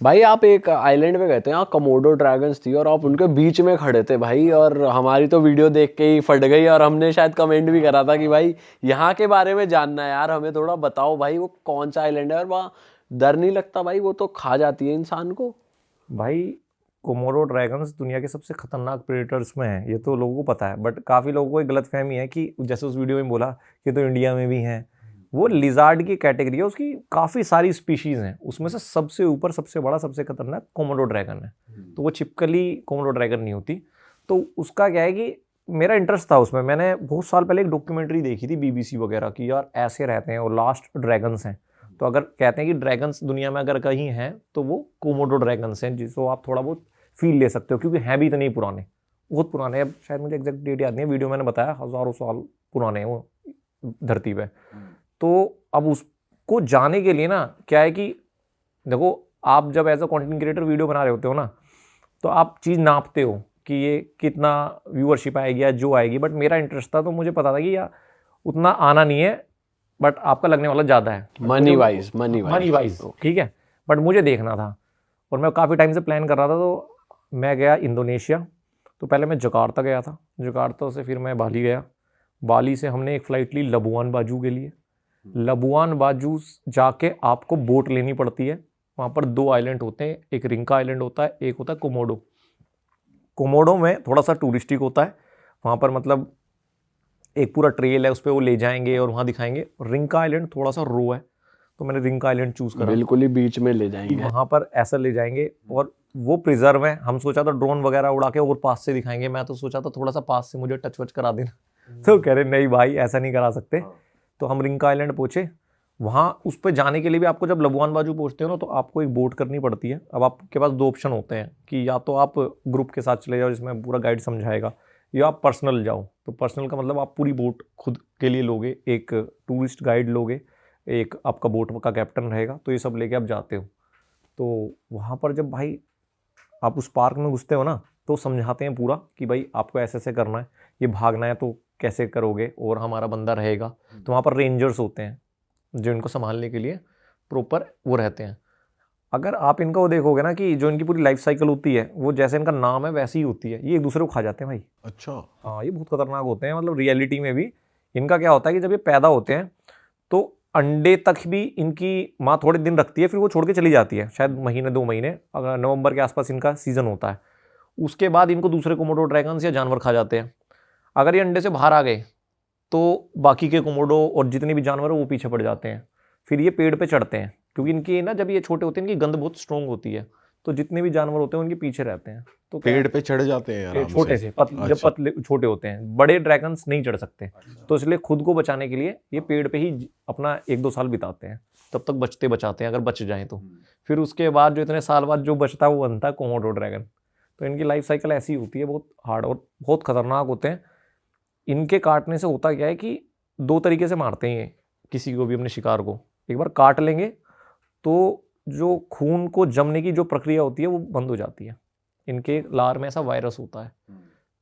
भाई आप एक आइलैंड पे गए थे, यहाँ कमोडो ड्रैगन्स थी और आप उनके बीच में खड़े थे भाई, और हमारी तो वीडियो देख के ही फट गई, और हमने शायद कमेंट भी करा था कि भाई यहाँ के बारे में जानना है यार, हमें थोड़ा बताओ भाई वो कौन सा आइलैंड है, और वहाँ डर नहीं लगता भाई, वो तो खा जाती है इंसान को। भाई कोमोडो ड्रैगन्स दुनिया के सबसे खतरनाक प्रेडेटर्स में है, ये तो लोगों को पता है, बट काफ़ी लोगों को एक गलतफहमी है कि जैसे उस वीडियो में बोला कि तो इंडिया में भी हैं। वो लिजार्ड की कैटेगरी है, उसकी काफ़ी सारी स्पीशीज़ हैं, उसमें से सबसे ऊपर सबसे बड़ा सबसे खतरनाक कोमोडो ड्रैगन है। तो वो चिपकली कोमोडो ड्रैगन नहीं होती। तो उसका क्या है कि मेरा इंटरेस्ट था उसमें, मैंने बहुत साल पहले एक डॉक्यूमेंट्री देखी थी BBC वगैरह की, यार ऐसे रहते हैं और लास्ट ड्रैगन्स हैं। तो अगर कहते हैं कि ड्रैगन्स दुनिया में अगर कहीं हैं तो वो कोमोडो ड्रैगन्स हैं, जिसको आप थोड़ा बहुत फील ले सकते हो, क्योंकि हैं भी इतने ही पुराने, बहुत पुराने। अब शायद मुझे एग्जैक्ट डेट याद नहीं है, वीडियो मैंने बताया हज़ारों साल पुराने हैं वो धरती पे। तो अब उसको जाने के लिए ना क्या है कि देखो, आप जब as a content creator video बना रहे होते हो ना, तो आप चीज़ नापते हो कि ये कितना व्यूअरशिप आएगी या जो आएगी। बट मेरा इंटरेस्ट था, तो मुझे पता था कि यार उतना आना नहीं है, बट आपका लगने वाला ज़्यादा है मनी वाइज ठीक है। बट मुझे देखना था और मैं काफ़ी टाइम से प्लान कर रहा था। तो मैं गया इंडोनेशिया। तो पहले मैं जकार्ता गया था, जकार्ता से फिर मैं बाली गया, बाली से हमने एक फ़्लाइट ली लबुआन बाजू के लिए। लबुआन बाजू जाके आपको बोट लेनी पड़ती है। वहाँ पर 2 आइलैंड होते हैं, एक रिंका आइलैंड होता है, एक होता है कोमोडो। कोमोडो में थोड़ा सा टूरिस्टिक होता है, वहाँ पर मतलब एक पूरा ट्रेल है, उस पर वो ले जाएंगे और वहाँ दिखाएंगे। रिंका आइलैंड थोड़ा सा रो है, तो मैंने रिंका आइलैंड चूज़ करा, बिल्कुल ही बीच में ले जाएंगे, वहाँ पर ऐसा ले जाएंगे। और वो प्रिजर्व है। हम सोचा था ड्रोन वगैरह उड़ा के और पास से दिखाएंगे, मैं तो सोचा था थोड़ा सा पास से मुझे टच वच करा देना। तो कह रहे नहीं भाई ऐसा नहीं करा सकते। तो हम रिंका आइलैंड पहुँचे। वहाँ उस पर जाने के लिए भी आपको जब लबुआन बाजू पहुँचते हो ना, तो आपको एक बोट करनी पड़ती है। अब आपके पास 2 ऑप्शन होते हैं कि या तो आप ग्रुप के साथ चले जाओ जिसमें पूरा गाइड समझाएगा, या आप पर्सनल जाओ। तो पर्सनल का मतलब आप पूरी बोट खुद के लिए लोगे, एक टूरिस्ट गाइड लोगे, एक आपका बोट का कैप्टन रहेगा, तो ये सब लेके आप जाते हो। तो वहाँ पर जब भाई आप उस पार्क में घुसते हो ना, तो समझाते हैं पूरा कि भाई आपको ऐसे ऐसे करना है, ये भागना है तो कैसे करोगे, और हमारा बंदा रहेगा। तो वहाँ पर रेंजर्स होते हैं जो इनको संभालने के लिए प्रॉपर वो रहते हैं। अगर आप इनका वो देखोगे ना कि जो इनकी पूरी लाइफ साइकिल होती है, वो जैसे इनका नाम है वैसी ही होती है। ये एक दूसरे को खा जाते हैं भाई। अच्छा। हाँ, ये बहुत खतरनाक होते हैं। मतलब रियलिटी में भी इनका क्या होता है कि जब ये पैदा होते हैं तो अंडे तक भी इनकी माँ थोड़े दिन रखती है, फिर वो छोड़ के चली जाती है, शायद महीने 2 महीने। अगर नवंबर के आसपास इनका सीजन होता है, उसके बाद इनको दूसरे कोमोडो ड्रैगन्स या जानवर खा जाते हैं। अगर ये अंडे से बाहर आ गए तो बाकी के कोमोडो और जितने भी जानवर हैं वो पीछे पड़ जाते हैं। फिर ये पेड़ पे चढ़ते हैं, क्योंकि इनकी ना जब ये छोटे होते हैं इनकी गंध बहुत स्ट्रॉन्ग होती है, तो जितने भी जानवर होते हैं उनके पीछे रहते हैं। तो पेड़ पे चढ़ जाते हैं आराम छोटे से जब पतले छोटे होते हैं, बड़े ड्रैगन्स नहीं चढ़ सकते। तो इसलिए खुद को बचाने के लिए ये पेड़ पे ही अपना 1-2 साल बिताते हैं, तब तक बचते बचाते हैं, अगर बच जाएं तो। फिर उसके बाद जो इतने साल बाद जो बचता है वो बनता है कोमोडो ड्रैगन। तो इनकी लाइफ साइकिल ऐसी होती है, बहुत हार्ड और बहुत खतरनाक होते हैं। इनके काटने से होता क्या है कि 2 तरीके से मारते हैं ये किसी को भी, अपने शिकार को। एक बार काट लेंगे तो जो खून को जमने की जो प्रक्रिया होती है वो बंद हो जाती है। इनके लार में ऐसा वायरस होता है,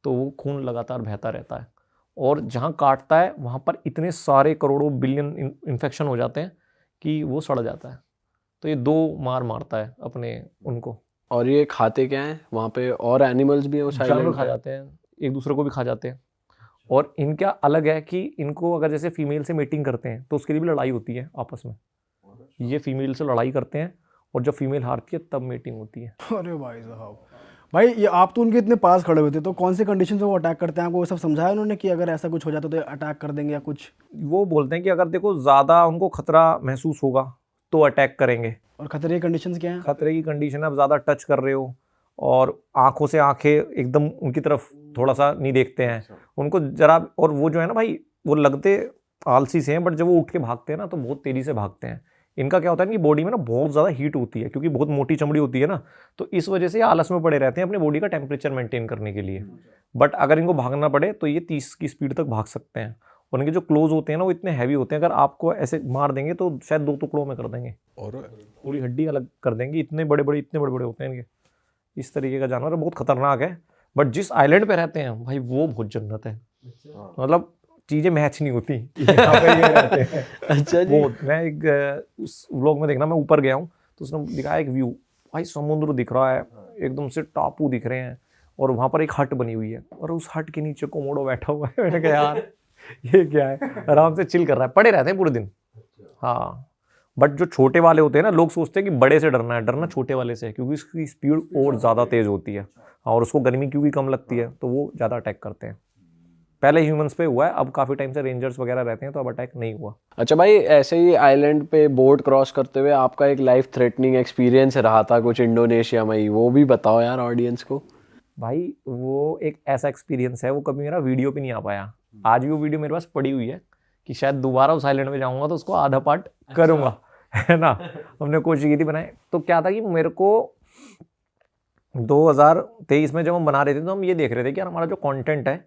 तो वो खून लगातार बहता रहता है, और जहाँ काटता है वहाँ पर इतने सारे करोड़ों बिलियन इन्फेक्शन हो जाते हैं कि वो सड़ जाता है। तो ये 2 मार मारता है अपने उनको। और ये खाते क्या है वहाँ पे, और एनिमल्स भी हैं उस जानवर आइलैंड खा जाते हैं, एक दूसरे को भी खा जाते हैं। और इनका अलग है कि इनको अगर जैसे फीमेल से मीटिंग करते हैं तो उसके लिए भी लड़ाई होती है आपस में। ये फीमेल से लड़ाई करते हैं और जब फीमेल हारती है तब मीटिंग होती है। अरे भाई साहब, भाई ये आप तो उनके इतने पास खड़े हुए थे, तो कौन से कंडीशन में वो अटैक करते हैं, आपको वो सब समझाया उन्होंने कि अगर ऐसा कुछ हो जाता तो अटैक कर देंगे या कुछ? वो बोलते हैं कि अगर देखो ज़्यादा उनको खतरा महसूस होगा तो अटैक करेंगे। और खतरे की कंडीशंस क्या हैं? खतरे की कंडीशन है, आप ज़्यादा टच कर रहे हो और आंखों से आंखें एकदम उनकी तरफ थोड़ा सा नहीं देखते हैं उनको जरा। और वो जो है ना भाई, वो लगते आलसी से हैं, बट जब वो उठ के भागते हैं ना तो बहुत तेज़ी से भागते हैं। इनका क्या होता है कि बॉडी में ना बहुत ज़्यादा हीट होती है, क्योंकि बहुत मोटी चमड़ी होती है ना, तो इस वजह से आलस में पड़े रहते हैं अपनी बॉडी का टेम्परेचर मेंटेन करने के लिए। बट अगर इनको भागना पड़े तो ये 30 की स्पीड तक भाग सकते हैं। और इनके जो क्लोज होते हैं ना वो इतने हैवी होते हैं, अगर आपको ऐसे मार देंगे तो शायद 2 टुकड़ों में कर देंगे और पूरी हड्डी अलग कर देंगे। इतने बड़े बड़े होते हैं इनके। इस तरीके का जानवर बहुत खतरनाक है। बट जिस आइलैंड पे रहते हैं भाई वो बहुत जन्नत है। मतलब चीज़ें मैच नहीं होती यहाँ पे ये रहते हैं। अच्छा जी। वो मैं एक उस व्लॉग में देखना, मैं ऊपर गया हूँ तो उसने दिखाया एक व्यू, भाई समुद्र दिख रहा है, एकदम से टापू दिख रहे हैं, और वहाँ पर एक हट बनी हुई है, और उस हट के नीचे कोमोडो बैठा हुआ है। मैंने कहा यार ये क्या है, आराम से चिल कर रहा है, पड़े रहते हैं पूरे दिन। हाँ, बट जो छोटे वाले होते हैं ना, लोग सोचते हैं कि बड़े से डरना है, डरना छोटे वाले से है, क्योंकि उसकी स्पीड और ज़्यादा तेज़ होती है, और उसको गर्मी क्योंकि कम लगती है, तो वो ज़्यादा अटैक करते हैं। पहले ह्यूमंस पे हुआ है, अब काफ़ी टाइम से रेंजर्स वगैरह रहते हैं, तो अब अटैक नहीं हुआ। अच्छा भाई, ऐसे ही आइलैंड पे बोट क्रॉस करते हुए आपका एक लाइफ थ्रेटनिंग एक्सपीरियंस रहा था कुछ इंडोनेशिया में ही, वो भी बताओ यार ऑडियंस को। भाई वो एक ऐसा एक्सपीरियंस है, वो कभी मेरा वीडियो पे नहीं आ पाया। आज भी वो वीडियो मेरे पास पड़ी हुई है कि शायद दोबारा उस आइलैंड में जाऊंगा तो उसको आधा पार्ट करूंगा, है ना। हमने कोशिश की थी बनाए, तो क्या था कि मेरे को 2023 में जब हम बना रहे थे तो हम ये देख रहे थे कि यार हमारा जो कंटेंट है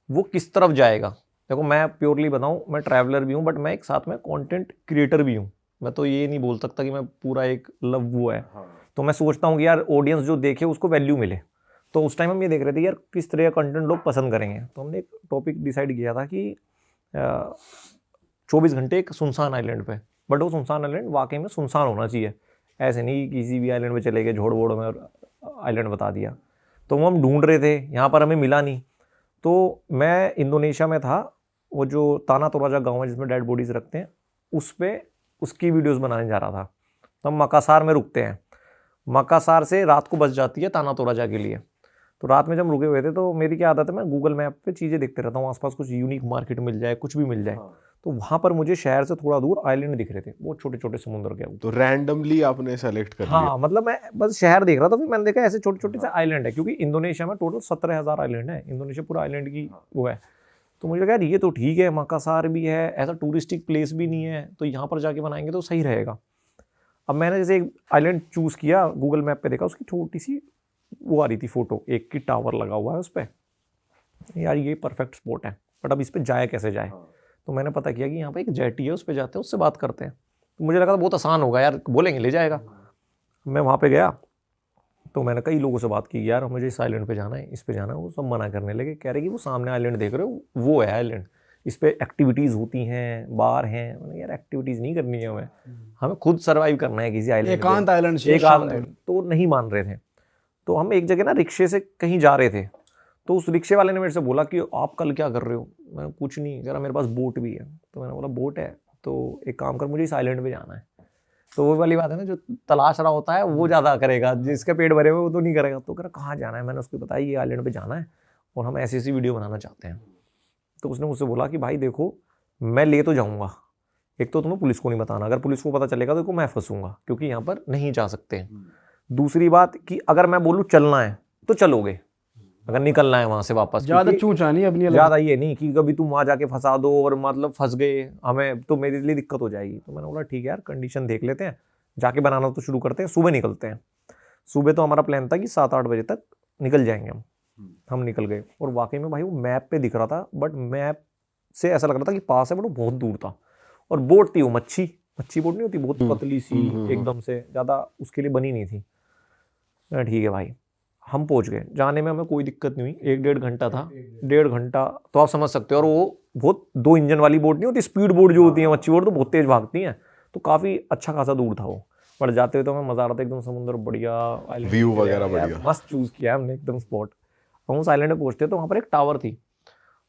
वो किस तरफ जाएगा। देखो मैं प्योरली बताऊं, मैं ट्रैवलर भी हूं, बट मैं एक साथ में कंटेंट क्रिएटर भी हूं। मैं तो ये नहीं बोल सकता कि मैं पूरा एक लव वो है। तो मैं सोचता हूँ कि यार ऑडियंस जो देखे उसको वैल्यू मिले। तो उस टाइम हम ये देख रहे थे यार किस तरह का कंटेंट लोग पसंद करेंगे। तो हमने एक टॉपिक डिसाइड किया था कि 24 घंटे एक सुनसान आइलैंड पे, बट वो सुनसान आइलैंड वाकई में सुनसान होना चाहिए। ऐसे नहीं कि किसी भी आइलैंड पे चले गए झोड़ वोड़ में और आइलैंड बता दिया। तो वो हम ढूंढ रहे थे, यहाँ पर हमें मिला नहीं। तो मैं इंडोनेशिया में था, वो जो ताना तोराजा गाँव है जिसमें डेड बॉडीज़ रखते हैं, उस पर उसकी वीडियोस बनाने जा रहा था। तो हम मकासार में रुकते हैं, मकासार से रात को बस जाती है ताना तोराजा के लिए। तो रात में जब हम रुके हुए थे तो मेरी क्या आदत है, मैं गूगल मैप पे चीज़ें देखते रहता हूँ, आसपास कुछ यूनिक मार्केट मिल जाए, कुछ भी मिल जाए। तो वहाँ पर मुझे शहर से थोड़ा दूर आइलैंड दिख रहे थे, वो छोटे छोटे समुद्र के। तो रैंडमली आपने सेलेक्ट कर लिया? हाँ, मतलब मैं बस शहर देख रहा था, फिर मैंने देखा ऐसे छोटे छोटे से आइलैंड है, क्योंकि इंडोनेशिया में टोटल 17,000 आइलैंड है। इंडोनेशिया पूरा आइलैंड की वो है। तो मुझे लगा यार ये तो ठीक है, मकासार भी है, ऐसा टूरिस्टिक प्लेस भी नहीं है, तो यहाँ पर जाके बनाएंगे तो सही रहेगा। अब मैंने जैसे एक आइलैंड चूज़ किया, गूगल मैप पे देखा, उसकी छोटी सी वो आ रही थी फोटो, एक की टावर लगा हुआ है उस पर। यार ये परफेक्ट स्पॉट है, बट अब इस पर जाए कैसे जाए। तो मैंने पता किया कि यहाँ पे एक जेटी है, उस पर जाते हैं, उससे बात करते हैं। तो मुझे लगा था बहुत आसान होगा यार, बोलेंगे ले जाएगा। मैं वहाँ पे गया तो मैंने कई लोगों से बात की, यार मुझे इस आइलैंड पे जाना है, इस पे जाना है। वो सब मना करने लगे, कह रहे कि वो सामने आइलैंड देख रहे हो वो है आइलैंड, इस पे एक्टिविटीज़ होती हैं, बार हैं। मैंने यार एक्टिविटीज़ नहीं करनी है हमें खुद सर्वाइव करना है किसी आइलैंड, एकांत आइलैंड चाहिए, तो नहीं मान रहे थे। तो हम एक जगह ना रिक्शे से कहीं जा रहे थे, तो उस रिक्शे वाले ने मेरे से बोला कि आप कल क्या कर रहे हो। मैंने कुछ नहीं, कह रहा मेरे पास बोट भी है। तो मैंने बोला बोट है तो एक काम कर, मुझे इस आइलैंड पे जाना है। तो वो वाली बात है ना, जो तलाश रहा होता है वो ज़्यादा करेगा, जिसका पेट भरे हुए वो तो नहीं करेगा। तो कह रहा कहाँ जाना है, मैंने उसको बताया ये आइलैंड पे जाना है और हम ऐसी ऐसी वीडियो बनाना चाहते हैं। तो उसने मुझसे बोला कि भाई देखो मैं ले तो जाऊँगा, एक तो तुम्हें पुलिस को नहीं बताना, अगर पुलिस को पता चलेगा तो मैं फंसूंगा, क्योंकि यहाँ पर नहीं जा सकते। दूसरी बात कि अगर मैं बोलूँ चलना है तो चलोगे, अगर निकलना है वहाँ से वापस, ज़्यादा चूचा नहीं अपनी, ज़्यादा ये नहीं कि कभी तुम वहाँ जाके फंसा दो और मतलब फंस गए हमें, तो मेरे लिए दिक्कत हो जाएगी। तो मैंने बोला ठीक है यार, कंडीशन देख लेते हैं, जाके बनाना तो शुरू करते हैं, सुबह निकलते हैं। सुबह तो हमारा प्लान था कि 7-8 बजे तक निकल जाएंगे हम निकल गए। और वाकई में भाई वो मैप पे दिख रहा था, बट मैप से ऐसा लग रहा था कि पास है, बट वो बहुत दूर था। और बोट थी वो मच्छी बोट नहीं होती, बहुत पतली सी एकदम से, ज़्यादा उसके लिए बनी नहीं थी। ठीक है भाई, हम पहुंच गए। जाने में हमें कोई दिक्कत नहीं हुई, 1-1.5 घंटा था, 1.5 घंटा तो आप समझ सकते हो। और वो बहुत 2 इंजन वाली बोट नहीं होती, स्पीड बोट जो होती है, मच्छी बोट तो बहुत तेज भागती हैं, तो काफ़ी अच्छा खासा दूर था वो। पर जाते हुए तो हमें मज़ा आ रहा था, एकदम समुद्र बढ़िया, व्यू वगैरह बढ़िया, मस्त चूज़ किया हमने एकदम स्पॉट। हम उस आइलैंड पे पहुँचते तो वहाँ पर एक टावर थी।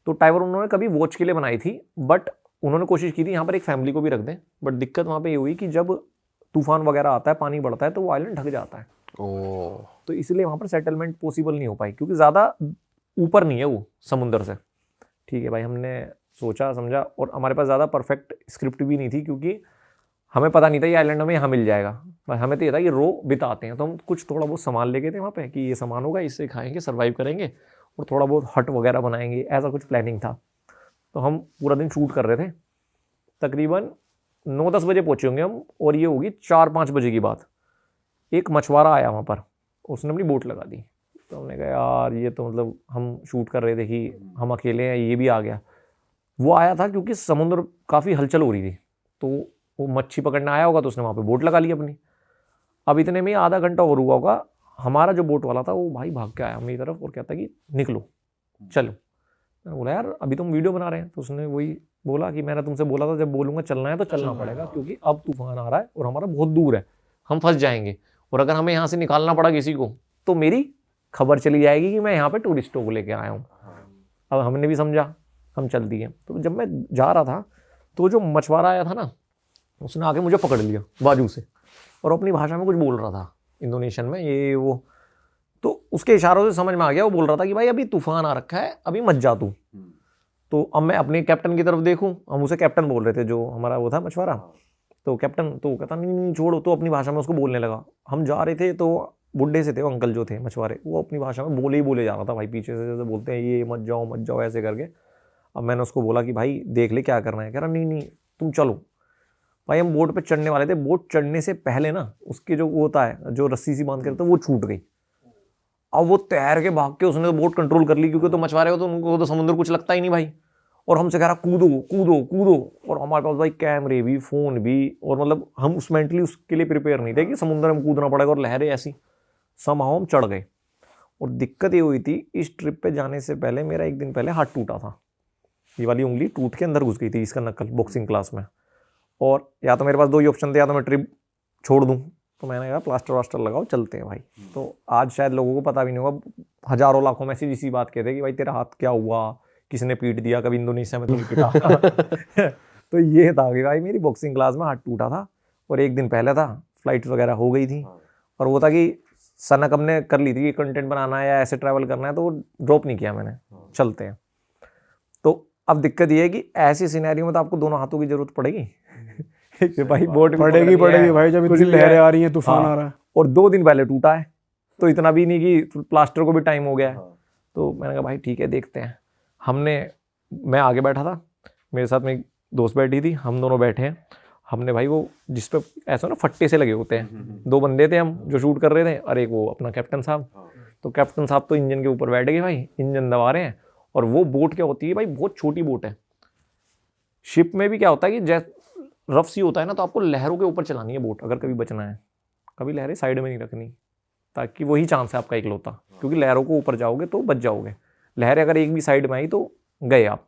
तो टावर उन्होंने कभी वॉच के लिए बनाई थी, बट उन्होंने कोशिश की थी यहाँ पर एक फैमिली को भी रख दें। बट दिक्कत वहाँ पर ये हुई कि जब तूफान वगैरह आता है, पानी बढ़ता है, तो वो आइलैंड ढक जाता है। तो इसलिए वहाँ पर सेटलमेंट पॉसिबल नहीं हो पाई, क्योंकि ज़्यादा ऊपर नहीं है वो समुंदर से। ठीक है भाई, हमने सोचा समझा, और हमारे पास ज़्यादा परफेक्ट स्क्रिप्ट भी नहीं थी, क्योंकि हमें पता नहीं था ये आइलैंड हमें यहाँ मिल जाएगा। हमें तो ये था कि रो बिताते हैं, तो हम कुछ थोड़ा बहुत सामान ले गए थे वहाँ पे कि ये सामान होगा, इससे खाएंगे, सर्वाइव करेंगे, और थोड़ा बहुत हट वगैरह बनाएंगे, ऐसा कुछ प्लानिंग था। तो हम पूरा दिन शूट कर रहे थे, तकरीबन 9-10 बजे पहुँचे होंगे हम, और ये होगी 4-5 बजे की बात। एक मछुआरा आया वहाँ पर, उसने अपनी बोट लगा दी। तो हमने कहा यार ये तो मतलब हम शूट कर रहे थे कि हम अकेले हैं, ये भी आ गया। वो आया था क्योंकि समुद्र काफ़ी हलचल हो रही थी, तो वो मच्छी पकड़ने आया होगा, तो उसने वहाँ पे बोट लगा ली अपनी। अब इतने में आधा घंटा और हुआ होगा, हमारा जो बोट वाला था वो भाई भाग के आया मेरी तरफ और कहता कि निकलो चलो। मैंने बोला यार अभी तुम वीडियो बना रहे हैं। तो उसने वही बोला कि मैंने तुमसे बोला था जब बोलूँगा चलना है तो चलना पड़ेगा, क्योंकि अब तूफान आ रहा है और हमारा बहुत दूर है, हम फंस जाएंगे, और अगर हमें यहाँ से निकालना पड़ा किसी को तो मेरी खबर चली जाएगी कि मैं यहाँ पे टूरिस्टों को लेके आया हूँ। अब हमने भी समझा, हम चल दिए। तो जब मैं जा रहा था तो जो मछुआरा आया था ना, उसने आके मुझे पकड़ लिया बाजू से और अपनी भाषा में कुछ बोल रहा था, इंडोनेशियन में ये वो। तो उसके इशारों से समझ में आ गया, वो बोल रहा था कि भाई अभी तूफान आ रखा है, अभी मत जा तू। तो अब मैं अपने कैप्टन की तरफ देखूं, हम उसे कैप्टन बोल रहे थे जो हमारा वो था मछुआरा। तो कैप्टन तो कहता नहीं नहीं छोड़ो, तो अपनी भाषा में उसको बोलने लगा। हम जा रहे थे तो बुढ़े से थे वो अंकल जो थे मछुआरे, वो अपनी भाषा में बोले ही बोले जा रहा था भाई, पीछे से जैसे बोलते हैं ये मत जाओ ऐसे करके। अब मैंने उसको बोला कि भाई देख ले क्या करना है। कह रहा नहीं नहीं तुम चलो। भाई हम बोट पे चढ़ने वाले थे, बोट चढ़ने से पहले ना उसके जो वो होता है जो रस्सी सी बांध के रखता है वो छूट गई। अब वो तैर के भाग के उसने तो बोट कंट्रोल कर ली, क्योंकि तो मछुआरे हो तो उनको तो समुद्र कुछ लगता ही नहीं भाई। और हमसे कह रहा कूदो कूदो कूदो, और हमारे पास भाई कैमरे भी फोन भी, और मतलब हम उस मेंटली उसके लिए प्रिपेयर नहीं थे कि समुद्र में कूदना पड़ेगा और लहरें ऐसी। समहाउ हम चढ़ गए। और दिक्कत ये हुई थी, इस ट्रिप पे जाने से पहले मेरा एक दिन पहले हाथ टूटा था, ये वाली उंगली टूट के अंदर घुस गई थी इसका नकल बॉक्सिंग क्लास में। और या तो मेरे पास दो ही ऑप्शन थे, या तो मैं ट्रिप छोड़ दूं, तो मैंने कहा प्लास्टर वास्टर लगाओ चलते हैं भाई। तो आज शायद लोगों को पता भी नहीं होगा, हजारों लाखों मैसेज इसी बात कहते हैं कि भाई तेरा हाथ क्या हुआ, किसने पीट दिया, कभी इंडोनेशिया में तुमने पीटा। तो ये था कि भाई मेरी बॉक्सिंग क्लास में हाथ टूटा था, और एक दिन पहले था, फ्लाइट वगैरह हो गई थी, और वो था कि सनक हमने कर ली थी कि कंटेंट बनाना है या ऐसे ट्रैवल करना है, तो वो ड्रॉप नहीं किया मैंने, चलते हैं। तो अब दिक्कत ये है कि ऐसी सिनेरियो में तो आपको दोनों हाथों की जरूरत पड़ेगी। कि भाई बोट पड़ेगी भाई, जब इतनी लहरें आ रही हैं, तूफान आ रहा है। और 2 दिन पहले टूटा है, तो इतना भी नहीं कि प्लास्टर को भी टाइम हो गया है। तो मैंने कहा भाई ठीक है देखते हैं। मैं आगे बैठा था, मेरे साथ में एक दोस्त बैठी थी, हम दोनों बैठे हैं। हमने भाई वो जिस पे ऐसा ना फट्टे से लगे होते हैं, 2 बंदे थे हम जो शूट कर रहे थे, और एक वो अपना कैप्टन साहब। तो कैप्टन साहब तो इंजन के ऊपर बैठ गए भाई, इंजन दबा रहे हैं। और वो बोट क्या होती है भाई, बहुत छोटी बोट है। शिप में भी क्या होता है कि जैसे रफ सी होता है ना, तो आपको लहरों के ऊपर चलानी है बोट अगर कभी बचना है। कभी लहरें साइड में नहीं रखनी, ताकि वही चांस है आपका इकलौता, क्योंकि लहरों को ऊपर जाओगे तो बच जाओगे। लहरें अगर एक भी साइड में आई तो गए आप।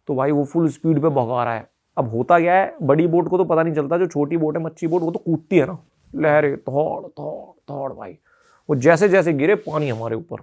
तो भाई वो फुल स्पीड पे भगा रहा है। अब होता क्या है, बड़ी बोट को तो पता नहीं चलता, जो छोटी बोट है मच्छी बोट, वो तो कूदती है ना, लहरें थोड़ थोड़ थोड़ भाई। वो जैसे जैसे गिरे पानी हमारे ऊपर,